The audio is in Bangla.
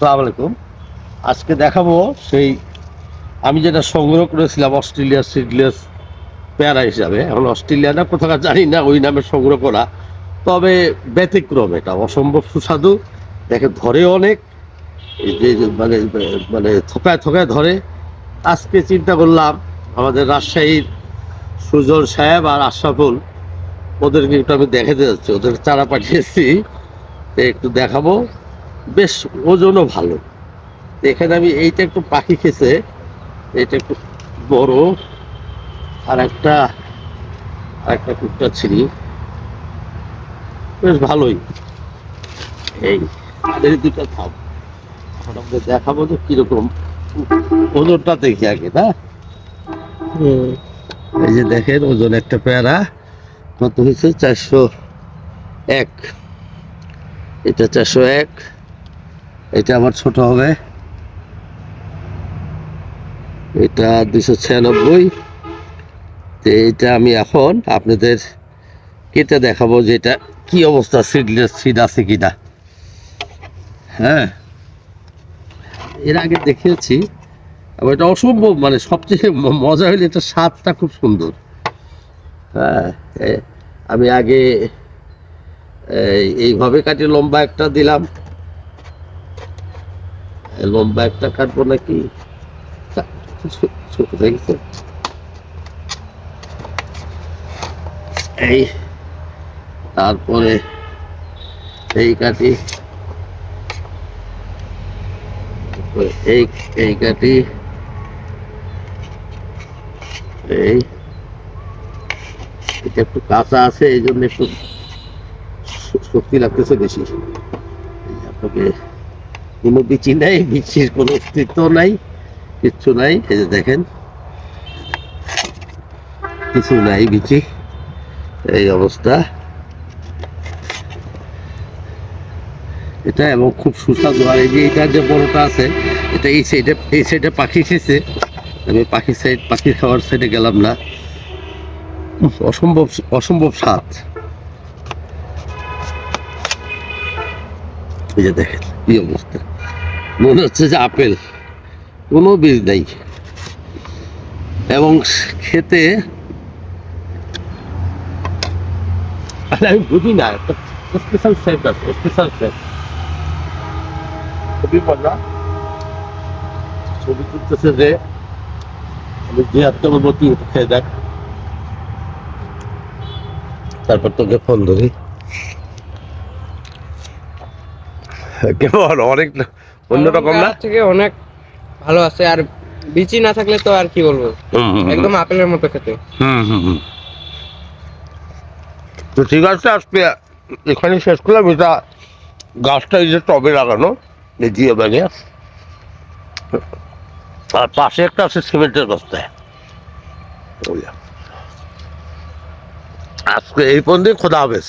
আসসালামু আলাইকুম। আজকে দেখাবো সেই আমি যেটা সংগ্রহ করেছিলাম অস্ট্রেলিয়ার সিডলেস পেয়ারা হিসাবে। এখন অস্ট্রেলিয়া না কোথাকার জানি না, ওই নামে সংগ্রহ করা। তবে ব্যতিক্রম, এটা অসম্ভব সুস্বাদু। দেখে ধরে অনেক, এই যে মানে মানে থোকায় থোকায় ধরে। আজকে চিন্তা করলাম আমাদের রাজশাহীর সুজন সাহেব আর আশরাফুল, ওদেরকে একটু আমি দেখাতে যাচ্ছি। ওদের চারা পাঠিয়েছি, একটু দেখাবো। বেশ ওজনও ভালো। এখানে আমি এইটা একটু পাখি খেয়েছে, এটা একটু বড়। আর একটা কুকটা ছিঁড়ি, বেশ ভালোই। এই এই দুটো থাম, এখন আপনাকে দেখাবো যে কিরকম ওজনটা দেখি আগে না। এই যে দেখেন ওজন, একটা পেয়ারা কত হয়েছে, 401। এটা 401, এটা আবার ছোট হবে, এটা 296। তো এইটা আমি এখন আপনাদের কেটে দেখাবো যে এটা কি অবস্থা, সিডলেস সিড আছে কিনা। হ্যাঁ, এর আগে দেখিয়েছি। আবার এটা অসম্ভব, মানে সবচেয়ে মজা হইলে এটা স্বাদটা খুব সুন্দর। হ্যাঁ, আমি আগে এইভাবে কাটি, লম্বা একটা দিলাম। লম্বা একটা কাটবো নাকি, ছোট হয়ে গেছে। এই তারপরে এই কাটি, এই এই কাটি, এই এটা একটু কাঁচা আছে, এই জন্য একটু শক্তি লাগতেছে বেশি। আপনাকে কোনো বিচি নাই, বিচির কোনো অস্তিত্ব নাই, কিচ্ছু নাই। এই যে দেখেন, কিছু নাই বিচি, এই অবস্থা এটা। এবং খুব সুস্বাদু। আর এই যে এটা যে বড়টা আছে, এটা এই সাইডে পাখি খেয়েছে। আমি পাখি খাওয়ার সাইডে গেলাম না। অসম্ভব অসম্ভব স্বাদ। এই যে দেখেন কি অবস্থা, মনে হচ্ছে যে আপেল, কোনো বীজ নেই। এবং খেতে আমি বুঝি না, একটা স্পেশাল সেন্ট আছে, স্পেশাল সেন্ট। খুবই মজা। ছবি তুলতেছে যে আমি যে হাতটা বলবো তুই খেয়ে দেখ, তারপর তোকে ফোন ধরি। কেমন, অনেক অন্যরকম না? থেকে অনেক ভালো আছে। আর বিচি না থাকলে তো আর কি বলবো, একদম আপেলের মতো খেতে। তো ঠিক আছে, আজকে এখানে শেষ করলাম। এটা গাছটা এই যে টবে লাগানো, এই জিও ব্যাগে। আর পাশে একটা আছে সিমেন্টের বস্তায়। আজকে এই পর্যন্ত, খোদা হাফেজ।